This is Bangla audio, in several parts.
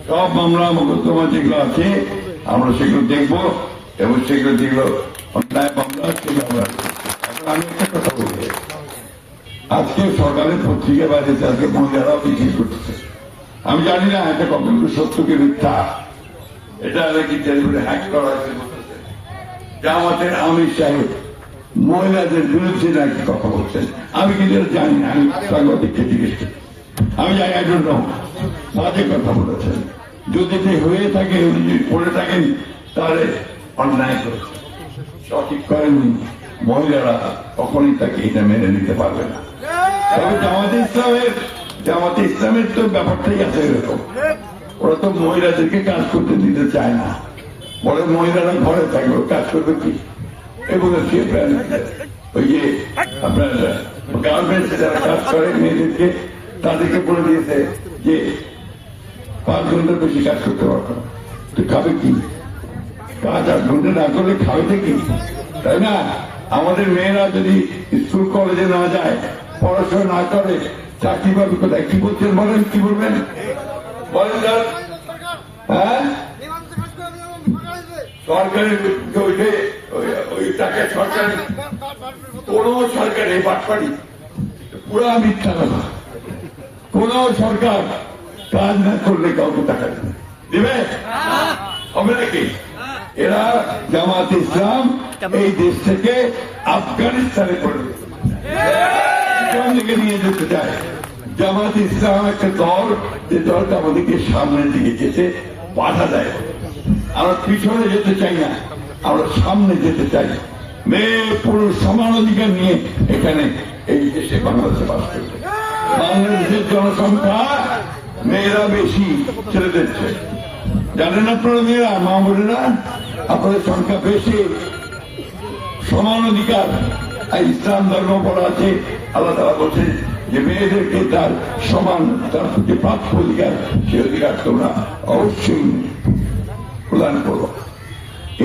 সব মামলা মোকদ্দমা যেগুলো আছে আমরা সেগুলো দেখবো এবং সেগুলো যেগুলো অন্যায় মামলা সেগুলো আমরা। এখন আমি একটা কথা বলি, আজকে সরকারের পত্রিকা বাজেছে, আজকে মহিলারাও মিছিল করতেছে। আমি জানি না এটা কতটুকু সত্য কি মিথ্যা, এটা নাকি টেলিফোনে হ্যাক করা হয়েছে বলতেছে। জামাতের আমির সাহেব মহিলাদের বিরুদ্ধে নাকি কথা বলছেন, আমি কিন্তু জানি না, আমি সাংবাদিককে জিজ্ঞেস করি, আমি জানি আই ডোন্ট নো, বাজে কথা বলেছেন। যদি হয়ে থাকে, উনি যদি পড়ে থাকেন তাহলে অন্যায় করেছেন, সঠিক করেননি। মহিলারা কখনই তাকে এটা মেনে নিতে পারবে না। তবে জামাতে ইসলামের তো ব্যাপারটাই আছে এরকম, ওরা তো মহিলাদেরকে কাজ করতে দিতে চায় না, বলে মহিলারা ঘরে থাকবে, কাজ করবে কি এগুলো। ওই যে আপনার গার্মেন্টসে যারা কাজ করে মেয়েদেরকে, তাদেরকে বলে দিয়েছে যে 5 ঘন্টার বেশি কাজ করতে পারবে না। তো খাবে কি? কাজ 8 ঘন্টা না করলে খাবে কি? তাই না? আমাদের মেয়েরা যদি স্কুল কলেজে না যায়, পড়াশোনা না করে, চাকরি পাবে কোথায়? কি বলছেন বলেন, কি বলবেন বলেন? হ্যাঁ, সরকারের ওই টাকা সরকারের কোন সরকার এই বাটপাড়ি পুরা মিথ্যা কথা। কোন সরকার কাজ না করলে কাউকে টাকা দেবে হবে নাকি? এরা জামাত ইসলাম এই দেশ থেকে আফগানিস্তানে পড়বে, দিকে নিয়ে যেতে চায়। জামাত ইসলাম একটা দল, যে দলটা আমাদেরকে সামনের দিকে যেতে বাধা দেয়। আমরা পিছনে যেতে চাই না, আমরা সামনে যেতে চাই। মেয়ে পুরুষ সমান অধিকার নিয়ে এখানে এই দেশে বাংলাদেশে বাস করবে। বাংলাদেশের জনসংখ্যা মেয়েরা বেশি, ছেলেদের চেয়ে। জানেন আপনারা মেয়েরা, মা বোনেরা, আপনাদের সংখ্যা বেশি। সমান অধিকার ইসলাম ধর্ম বলা আছে, আল্লাহ তাআলা বলছেন যে মেয়েদেরকে তার সমান, তার প্রতি প্রাপ্য অধিকার, সে অধিকার তোমরা অবশ্যই প্রদান করো।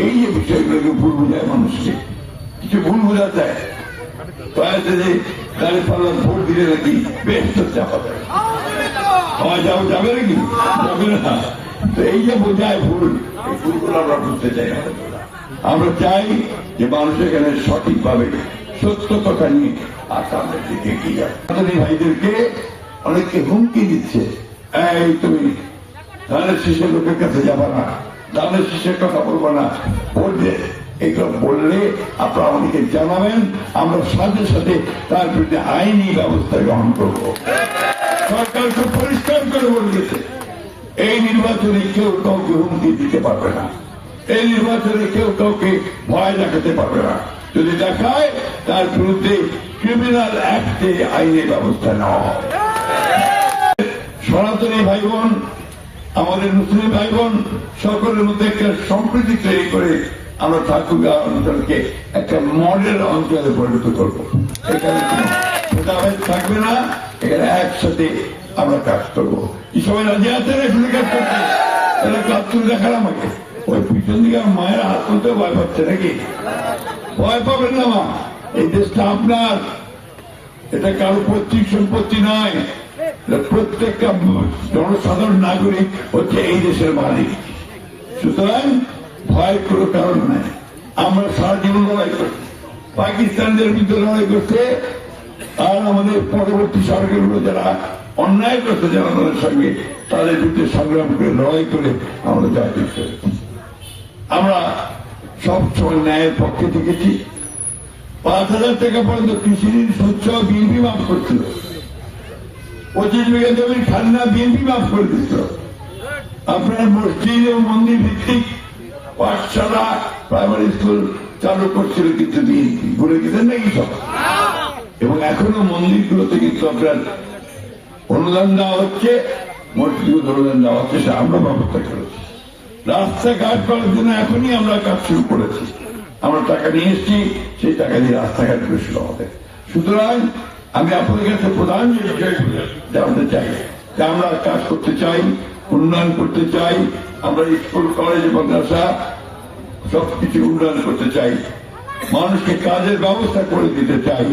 এই যে বিষয়গুলোকে ভুল বোঝায় মানুষকে, কিছু ভুল বোঝা যায় যে তাদের পাল্লা ভোট দিলে নাকি বেশ চাপা যায়, যাবে নাকি? যাবে না। তো এই যে বোঝায় ভুল, এই ভুলগুলো আমরা বুঝতে চাই না। আমরা চাই যে মানুষ এখানে সঠিকভাবে সত্য কথা নিয়ে আর সামনের দিকে এগিয়ে যায়। ভাইদেরকে অনেককে হুমকি দিচ্ছে, এই তুমি ধানের শীষের লোকের কাছে যাবা না, ধানের শীষের কথা বলবো না, বলবে। এগুলো বললে আপনারা অনেকে জানাবেন, আমরা সাথে সাথে তার বিরুদ্ধে আইনি ব্যবস্থা গ্রহণ করব। সরকার খুব পরিষ্কার করে বলে গেছে, এই নির্বাচনে কেউ কাউকে হুমকি দিতে পারবে না, এই নির্বাচনে কেউ কাউকে ভয় দেখাতে পারবে না। যদি দেখায় তার বিরুদ্ধে ক্রিমিনাল অ্যাক্টে আইনি ব্যবস্থা নেওয়া হবে। সনাতনী ভাই বোন, আমাদের মুসলিম ভাই বোন, সকলের মধ্যে একটা সম্প্রীতি তৈরি করে আমরা ঠাকুরগাঁও অঞ্চলকে একটা মডেল অঞ্চলে পরিণত করবো। এখানে ভেদাভেদ থাকবে না, এখানে একসাথে আমরা কাজ করবো। কি সবাই রাজি আছেন এখানে কাজ করতে? তাহলে কাজ তুলে দেখার আমাকে ওই পিছন দিকে মায়ের হাত তুলতে ভয় পাচ্ছে নাকি? ভয় পাবেন না মা, এই দেশটা আপনার, এটা কারো পৈতৃক সম্পত্তি নয়। প্রত্যেকটা জনসাধারণ নাগরিক হচ্ছে এই দেশের মালিক। সুতরাং ভয়ের কোন কারণ নাই। আমরা সারা জীবন লড়াই করছি, পাকিস্তানদের বিরুদ্ধে লড়াই করছে, আর আমাদের পরবর্তী সরকারগুলো যারা অন্যায় করছে জনগণের সঙ্গে, তাদের বিরুদ্ধে সংগ্রাম করে লড়াই করে আমরা জয় করতে। আমরা সবসময় ন্যায়ের পক্ষে থেকেছি। 5,000 টাকা পর্যন্ত কৃষি ঋণ স্বচ্ছ বিএনপি মাফ করছিল, 25 বিঘা জমির খান্না বিএনপি মাফ করে দিচ্ছিল। আপনার মসজিদ ও মন্দির ভিত্তিক পাঠশালা, প্রাইমারি স্কুল চালু করছিল কিন্তু বিএনপি, ভুলে গেছেন নাকি সব? এবং এখনো মন্দিরগুলোতে কিন্তু আপনার অনুদান দেওয়া হচ্ছে, মসজিদগুলো অনুদান দেওয়া হচ্ছে, সে আমরা ব্যবস্থা করেছি। রাস্তাঘাট করার জন্য এখনই আমরা কাজ শুরু করেছি, আমরা টাকা নিয়ে এসেছি, সেই টাকা দিয়ে রাস্তাঘাট শুরু হবে। সুতরাং আমি আপনাদের কাছে প্রধান যে বিষয়গুলো জানতে চাই, যে আমরা কাজ করতে চাই, উন্নয়ন করতে চাই, আমরা স্কুল কলেজ মাদ্রাসা সবকিছু উন্নয়ন করতে চাই, মানুষকে কাজের ব্যবস্থা করে দিতে চাই।